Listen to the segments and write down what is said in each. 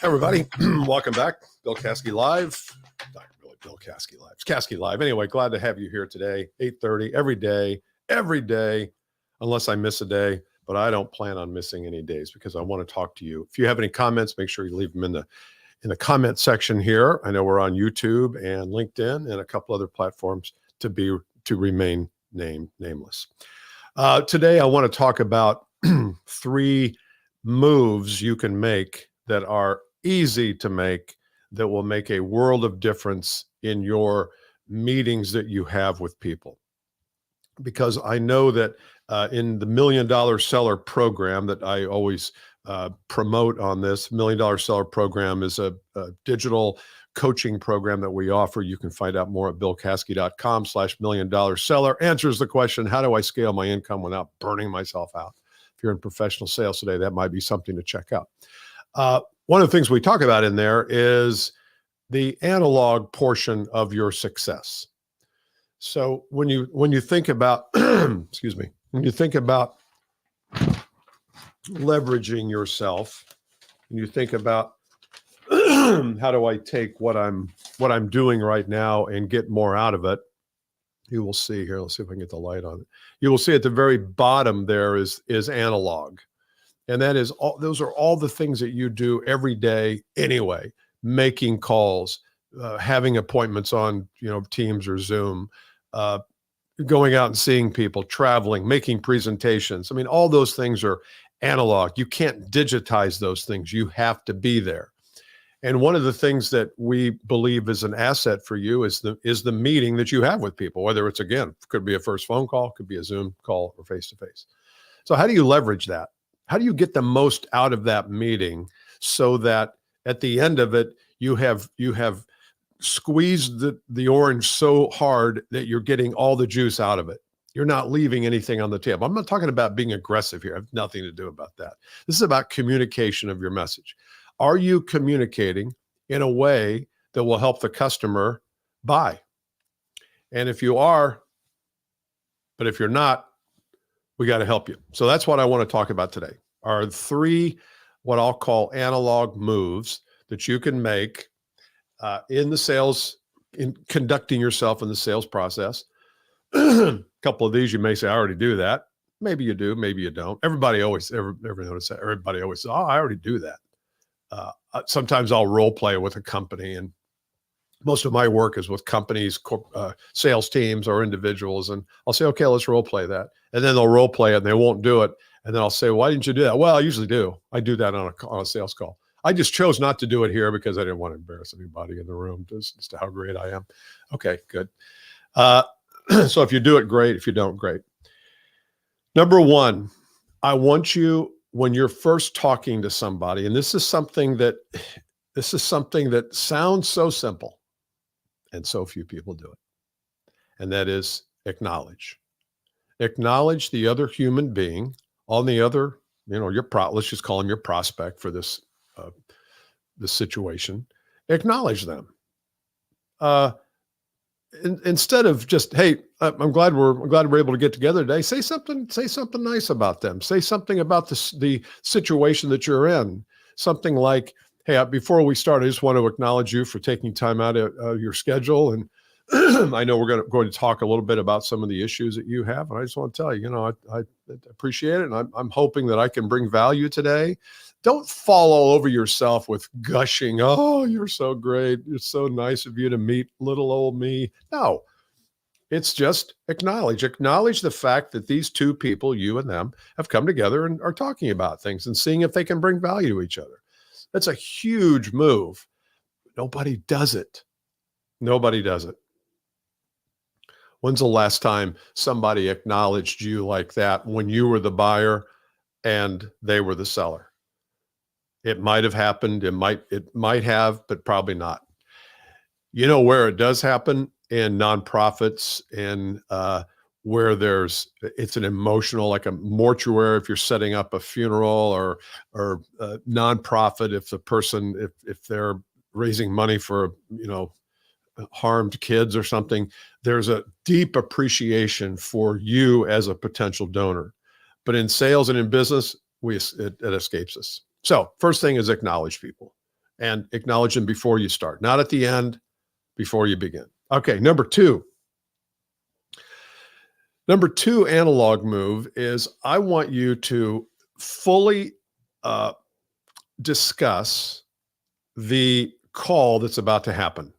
Everybody, welcome back. Bill Caskey Live. Not really Bill Caskey Live. It's Caskey Live. Anyway, glad to have you here today, 8:30, every day, unless I miss a day. But I don't plan on missing any days because I want to talk to you. If you have any comments, make sure you leave them in the comment section here. I know we're on YouTube and LinkedIn and a couple other platforms to remain nameless. Today, I want to talk about 3 moves you can make that are easy to make that will make a world of difference in your meetings that you have with people. Because I know that in the $1 Million Seller program that I always promote on this, $1 Million Seller program is a digital coaching program that we offer. You can find out more at billcaskey.com/$1 Million Seller. Answers the question, how do I scale my income without burning myself out? If you're in professional sales today, that might be something to check out. One of the things we talk about in there is the analog portion of your success. So when you think about, excuse me, when you think about leveraging yourself, and you think about how do I take what I'm doing right now and get more out of it, you will see here. Let's see if I can get the light on it. You will see at the very bottom there is analog. And that is those are all the things that you do every day anyway, making calls, having appointments on, Teams or Zoom, going out and seeing people, traveling, making presentations. I mean, all those things are analog. You can't digitize those things. You have to be there. And one of the things that we believe is an asset for you is the meeting that you have with people, whether it's, again, could be a first phone call, could be a Zoom call or face-to-face. So how do you leverage that? How do you get the most out of that meeting so that at the end of it, you have squeezed the orange so hard that you're getting all the juice out of it? You're not leaving anything on the table. I'm not talking about being aggressive here. I have nothing to do about that. This is about communication of your message. Are you communicating in a way that will help the customer buy? And if you are, but if you're not, we got to help you. So that's what I want to talk about today. Are 3 what I'll call analog moves that you can make in the sales, in conducting yourself in the sales process. A couple of these you may say, I already do that. Maybe you do, maybe you don't. Everybody always, everybody notice that. Everybody always says, oh, I already do that. Sometimes I'll role play with a company, and most of my work is with companies, sales teams or individuals. And I'll say, okay, let's role play that. And then they'll role play it and they won't do it. And then I'll say, why didn't you do that? Well, I usually do. I do that on a sales call. I just chose not to do it here because I didn't want to embarrass anybody in the room as to how great I am. Okay, good. So if you do it, great. If you don't, great. Number 1, I want you, when you're first talking to somebody, and this is something that sounds so simple, and so few people do it. And that is acknowledge. Acknowledge the other human being on the other, let's just call him your prospect for this situation. Acknowledge them. Instead of just, hey, I'm glad we're able to get together today. Say something nice about them. Say something about the situation that you're in. Something like, hey, before we start, I just want to acknowledge you for taking time out of your schedule. And I know we're going to talk a little bit about some of the issues that you have. And I just want to tell you, I appreciate it. And I'm hoping that I can bring value today. Don't fall all over yourself with gushing. Oh, you're so great. It's so nice of you to meet little old me. No, it's just acknowledge the fact that these 2 people, you and them, have come together and are talking about things and seeing if they can bring value to each other. That's a huge move. Nobody does it. Nobody does it. When's the last time somebody acknowledged you like that when you were the buyer and they were the seller? It might have happened. It might have, but probably not. You know where it does happen? In nonprofits and where it's an emotional, like a mortuary, if you're setting up a funeral, or nonprofit, if the person, if they're raising money for, harmed kids or something, there's a deep appreciation for you as a potential donor. But in sales and in business, it escapes us. So first thing is acknowledge people, and acknowledge them before you start, not at the end, before you begin. Okay, number two analog move is I want you to fully discuss the call that's about to happen.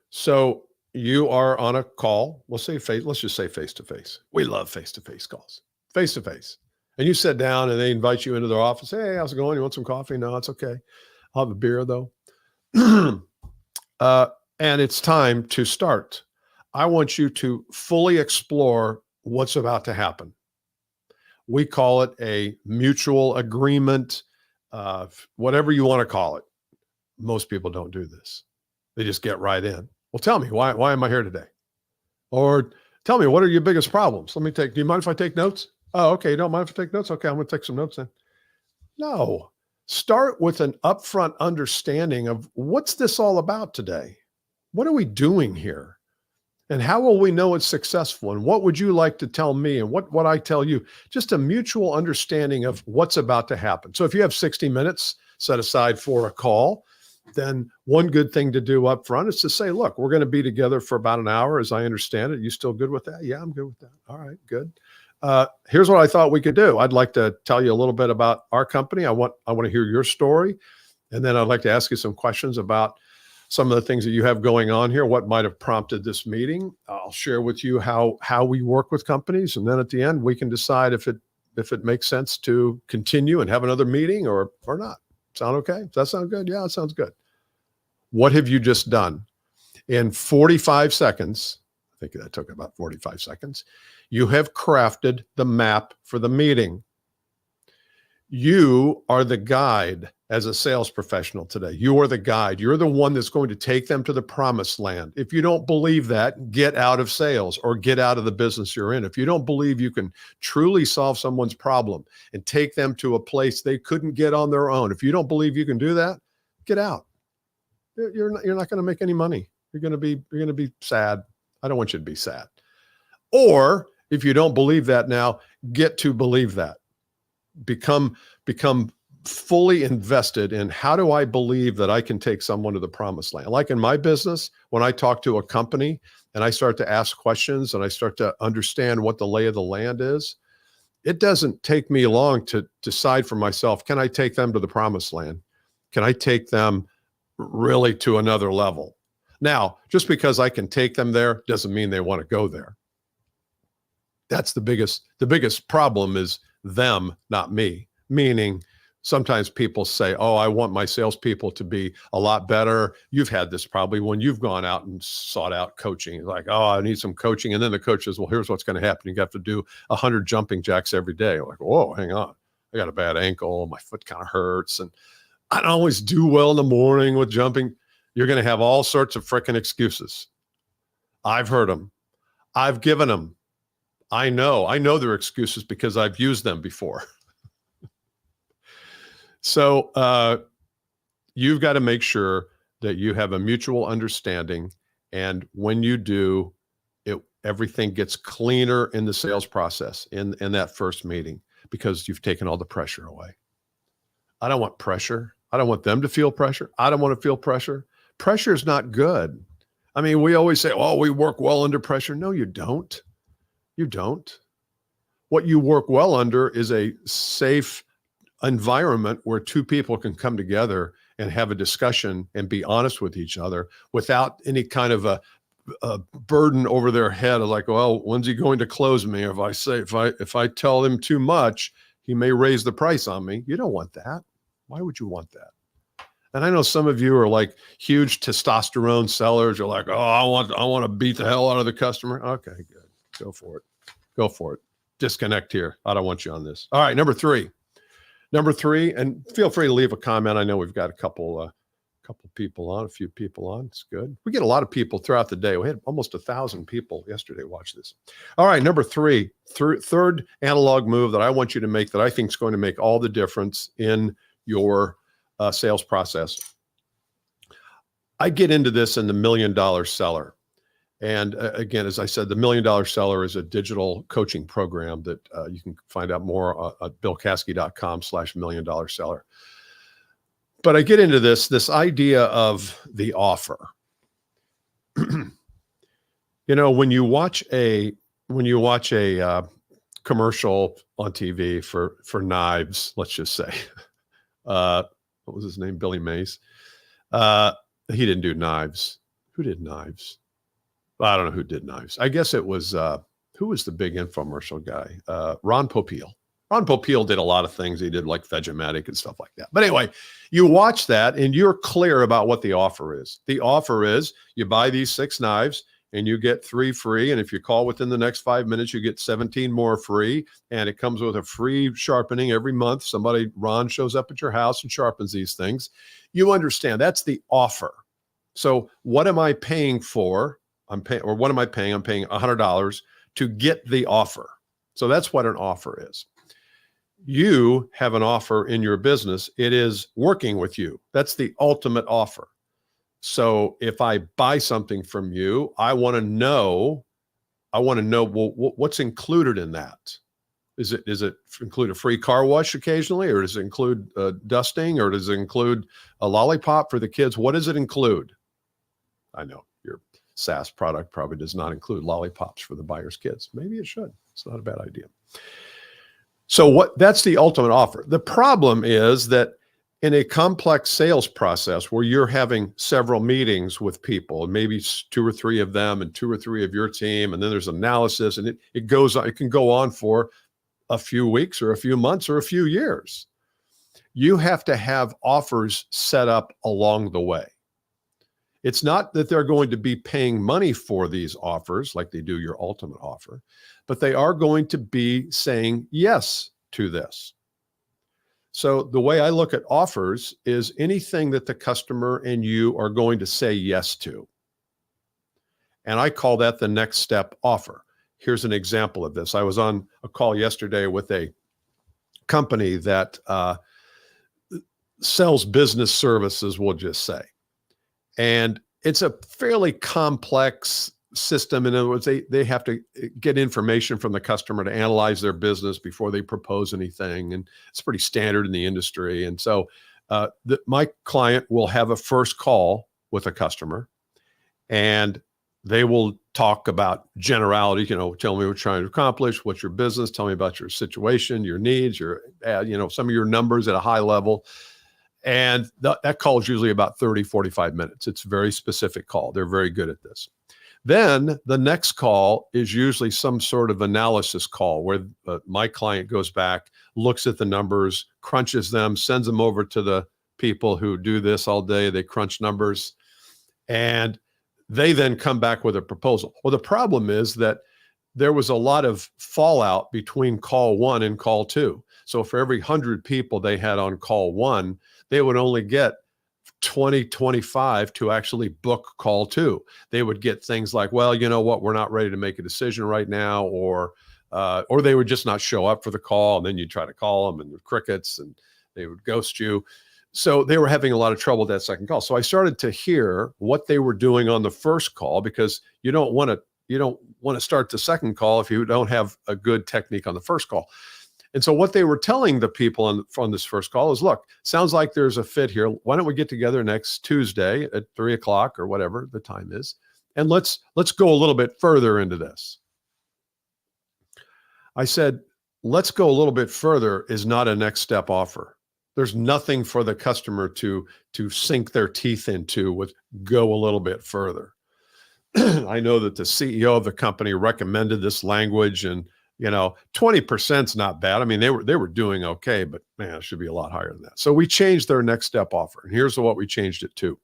So you are on a call. Let's just say face-to-face. We love face-to-face calls. Face-to-face. And you sit down and they invite you into their office. Hey, how's it going? You want some coffee? No, it's okay. I'll have a beer though. And it's time to start. I want you to fully explore what's about to happen. We call it a mutual agreement, whatever you want to call it. Most people don't do this. They just get right in. Well, tell me, why am I here today? Or tell me, what are your biggest problems? Do you mind if I take notes? Oh, okay. You don't mind if I take notes? Okay, I'm going to take some notes then. No. Start with an upfront understanding of what's this all about today? What are we doing here? And how will we know it's successful? And what would you like to tell me? And what I tell you? Just a mutual understanding of what's about to happen. So if you have 60 minutes set aside for a call, then one good thing to do up front is to say, look, we're going to be together for about an hour, as I understand it. You still good with that? Yeah, I'm good with that. All right, good. Here's what I thought we could do. I'd like to tell you a little bit about our company. I want to hear your story. And then I'd like to ask you some questions about some of the things that you have going on here, what might have prompted this meeting. I'll share with you how we work with companies. And then at the end, we can decide if it makes sense to continue and have another meeting or not. Sound okay? Does that sound good? Yeah, it sounds good. What have you just done? In 45 seconds, I think that took about 45 seconds, you have crafted the map for the meeting. You are the guide as a sales professional today. You are the guide. You're the one that's going to take them to the promised land. If you don't believe that, get out of sales or get out of the business you're in. If you don't believe you can truly solve someone's problem and take them to a place they couldn't get on their own, if you don't believe you can do that, get out. You're not going to make any money. You're going to be sad. I don't want you to be sad. Or if you don't believe that now, get to believe that. Become fully invested in how do I believe that I can take someone to the promised land? Like in my business, when I talk to a company and I start to ask questions and I start to understand what the lay of the land is, it doesn't take me long to decide for myself, can I take them to the promised land? Can I take them really to another level? Now, just because I can take them there doesn't mean they want to go there. That's the biggest problem is them, not me. Meaning sometimes people say, oh, I want my salespeople to be a lot better. You've had this probably when you've gone out and sought out coaching. It's like, oh, I need some coaching. And then the coach says, well, here's what's going to happen. You have to do 100 jumping jacks every day. Like, whoa, hang on. I got a bad ankle. My foot kind of hurts. And I don't always do well in the morning with jumping. You're going to have all sorts of frickin' excuses. I've heard them. I've given them. I know their excuses because I've used them before. So you've got to make sure that you have a mutual understanding. And when you do, everything gets cleaner in the sales process in that first meeting because you've taken all the pressure away. I don't want pressure. I don't want them to feel pressure. I don't want to feel pressure. Pressure is not good. I mean, we always say, oh, we work well under pressure. No, you don't. You don't. What you work well under is a safe environment where two people can come together and have a discussion and be honest with each other without any kind of a burden over their head of like, well, when's he going to close me? Or if I tell him too much, he may raise the price on me. You don't want that. Why would you want that? And I know some of you are like huge testosterone sellers. You're like, oh, I want to beat the hell out of the customer. Okay, good. Go for it. Go for it. Disconnect here. I don't want you on this. All right, number three, and feel free to leave a comment. I know we've got a couple people on, a few people on. It's good. We get a lot of people throughout the day. We had almost 1,000 people yesterday watch this. All right, number three, third analog move that I want you to make that I think is going to make all the difference in your sales process. I get into this in the $1 Million Seller. And again, as I said, the $1 Million Seller is a digital coaching program that you can find out more at billcaskey.com/$1 Million Seller. But I get into this idea of the offer. When you watch a commercial on TV for knives, let's just say, what was his name? Billy Mays. He didn't do knives. Who did knives? I don't know who did knives. I guess it was, who was the big infomercial guy? Ron Popeil. Ron Popeil did a lot of things. He did like Vegematic and stuff like that. But anyway, you watch that and you're clear about what the offer is. The offer is you buy these 6 knives and you get 3 free. And if you call within the next 5 minutes, you get 17 more free. And it comes with a free sharpening every month. Ron shows up at your house and sharpens these things. You understand that's the offer. So what am I paying for? What am I paying? I'm paying $100 to get the offer. So that's what an offer is. You have an offer in your business. It is working with you. That's the ultimate offer. So if I buy something from you, I want to know, well, what's included in that? Does it include a free car wash occasionally, or does it include dusting, or does it include a lollipop for the kids? What does it include? I know your SaaS product probably does not include lollipops for the buyer's kids. Maybe it should. It's not a bad idea. So that's the ultimate offer. The problem is that in a complex sales process where you're having several meetings with people, maybe 2 or 3 of them and 2 or 3 of your team, and then there's analysis, and it goes on, it can go on for a few weeks or a few months or a few years. You have to have offers set up along the way. It's not that they're going to be paying money for these offers like they do your ultimate offer, but they are going to be saying yes to this. So the way I look at offers is anything that the customer and you are going to say yes to. And I call that the next step offer. Here's an example of this. I was on a call yesterday with a company that sells business services, we'll just say. And it's a fairly complex system. In other words, they have to get information from the customer to analyze their business before they propose anything. And it's pretty standard in the industry. And so my client will have a first call with a customer, and they will talk about generalities, tell me what you're trying to accomplish, what's your business, tell me about your situation, your needs, your, some of your numbers at a high level. And that call is usually about 30, 45 minutes. It's a very specific call. They're very good at this. Then the next call is usually some sort of analysis call where my client goes back, looks at the numbers, crunches them, sends them over to the people who do this all day. They crunch numbers, and they then come back with a proposal. Well, the problem is that there was a lot of fallout between call 1 and call 2. So for every 100 people they had on call 1, they would only get 20, 25 to actually book call 2. They would get things like, well, you know what, we're not ready to make a decision right now, or they would just not show up for the call, and then you try to call them and the crickets, and they would ghost you. So they were having a lot of trouble with that second call. So I started to hear what they were doing on the first call, because you don't want to start the second call if you don't have a good technique on the first call. And so what they were telling the people on this first call is, look, sounds like there's a fit here. Why don't we get together next Tuesday at 3:00 or whatever the time is, and let's go a little bit further into this. I said, let's go a little bit further is not a next step offer. There's nothing for the customer to sink their teeth into with go a little bit further. I know that the CEO of the company recommended this language, and 20% is not bad. I mean, they were doing okay, but man, it should be a lot higher than that. So we changed their next step offer. And here's what we changed it to.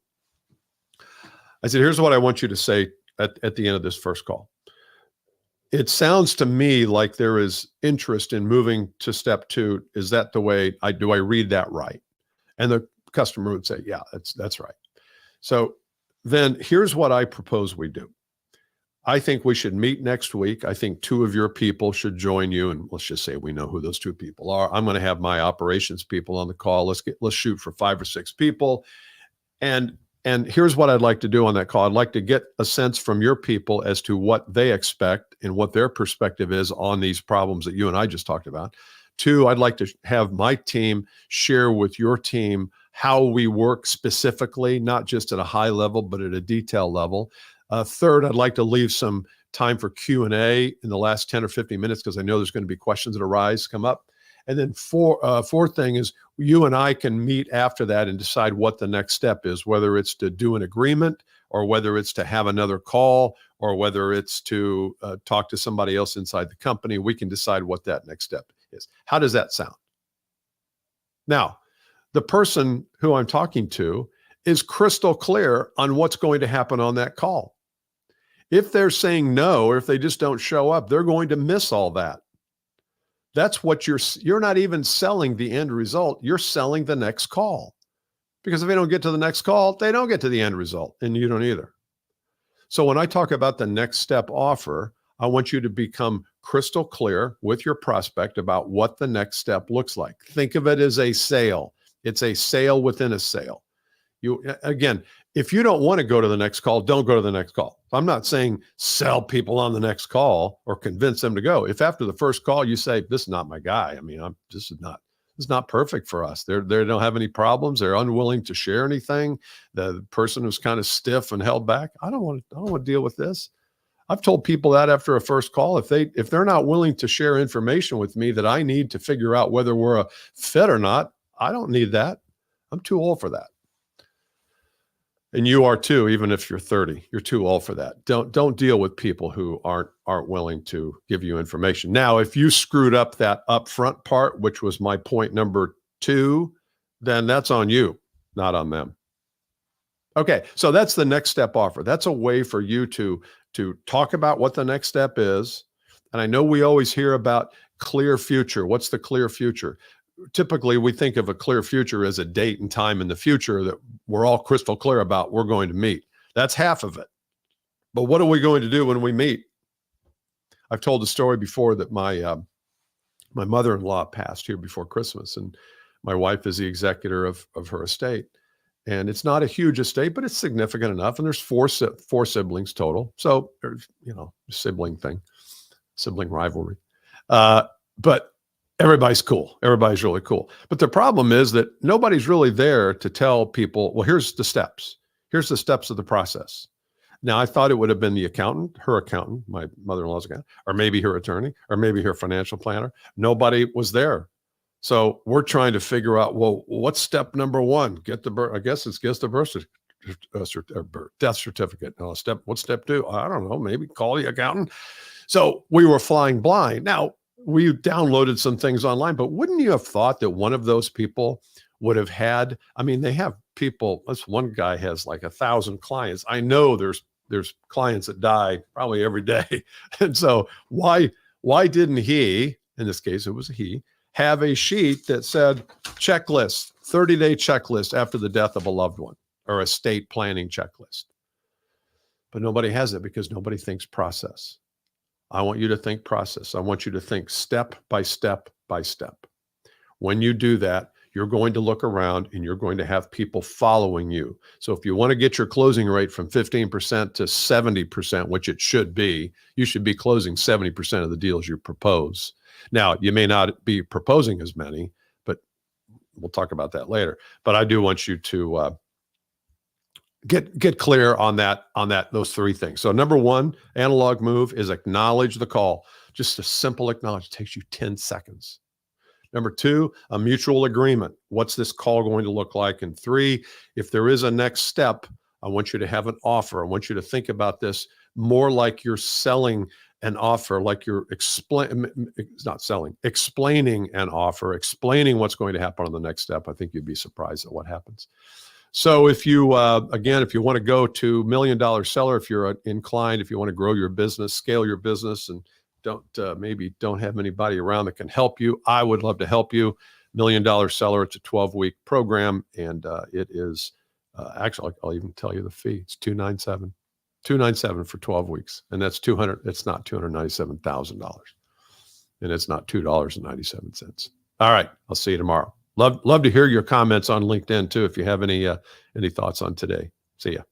I said, here's what I want you to say at the end of this first call. It sounds to me like there is interest in moving to step 2. Is that the way do I read that right? And the customer would say, yeah, that's right. So then here's what I propose we do. I think we should meet next week. I think 2 of your people should join you. And let's just say we know who those 2 people are. I'm going to have my operations people on the call. Let's shoot for 5 or 6 people. And And here's what I'd like to do on that call. I'd like to get a sense from your people as to what they expect and what their perspective is on these problems that you and I just talked about. Two, I'd like to have my team share with your team how we work specifically, not just at a high level, but at a detail level. Third, I'd like to leave some time for Q&A in the last 10 or 15 minutes, because I know there's going to be questions that come up. And then fourth thing is you and I can meet after that and decide what the next step is, whether it's to do an agreement or whether it's to have another call or whether it's to talk to somebody else inside the company. We can decide what that next step is. How does that sound? Now, the person who I'm talking to is crystal clear on what's going to happen on that call. If they're saying no, or if they just don't show up, they're going to miss all that. That's what you're not even selling the end result. You're selling the next call, because if they don't get to the next call, they don't get to the end result, and you don't either. So when I talk about the next step offer, I want you to become crystal clear with your prospect about what the next step looks like. Think of it as a sale. It's a sale within a sale. Again, if you don't want to go to the next call, don't go to the next call. I'm not saying sell people on the next call or convince them to go. If after the first call you say, this is not my guy, I mean, this is not perfect for us. They don't have any problems. They're unwilling to share anything. The person who's kind of stiff and held back, I don't want to deal with this. I've told people that after a first call, if they're not willing to share information with me that I need to figure out whether we're a fit or not, I don't need that. I'm too old for that. And you are too, even if you're 30, you're too old for that. Don't deal with people who aren't willing to give you information. Now, if you screwed up that upfront part, which was my point number 2, then that's on you, not on them. Okay, so that's the next step offer. That's a way for you to talk about what the next step is. And I know we always hear about clear future. What's the clear future? Typically, we think of a clear future as a date and time in the future that we're all crystal clear about we're going to meet. That's half of it. But what are we going to do when we meet? I've told the story before that my mother-in-law passed here before Christmas, and my wife is the executor of her estate. And it's not a huge estate, but it's significant enough. And there's four siblings total. So there's, sibling rivalry. But everybody's cool. Everybody's really cool. But the problem is that nobody's really there to tell people, well, here's the steps. Here's the steps of the process. Now, I thought it would have been her accountant, my mother-in-law's accountant, or maybe her attorney, or maybe her financial planner. Nobody was there. So we're trying to figure out, well, what's step number 1? Get the death certificate. No, what's step 2? I don't know. Maybe call the accountant. So we were flying blind. Now, we downloaded some things online, but wouldn't you have thought that one of those people would have had, they have people, this one guy has like 1,000 clients. I know there's clients that die probably every day. And so why didn't he, in this case, it was he, have a sheet that said checklist, 30-day checklist after the death of a loved one, or estate planning checklist? But nobody has it because nobody thinks process. I want you to think process. I want you to think step by step by step. When you do that, you're going to look around and you're going to have people following you. So if you want to get your closing rate from 15% to 70%, which it should be, you should be closing 70% of the deals you propose. Now, you may not be proposing as many, but we'll talk about that later. But I do want you to get clear on those 3 things. So number 1, analog move is acknowledge the call. Just a simple acknowledge. It takes you 10 seconds. Number 2, a mutual agreement. What's this call going to look like? And 3, if there is a next step, I want you to have an offer. I want you to think about this more like you're selling an offer, like you're explaining an offer, explaining what's going to happen on the next step. I think you'd be surprised at what happens. So if you, again, if you want to go to $1 Million Seller, if you're inclined, if you want to grow your business, scale your business, and maybe don't have anybody around that can help you, I would love to help you. $1 Million Seller, it's a 12-week program, and it is, actually, I'll even tell you the fee. It's $297 for 12 weeks. And that's it's not $297,000. And it's not $2.97. All right. I'll see you tomorrow. Love to hear your comments on LinkedIn too, if you have any thoughts on today. See ya.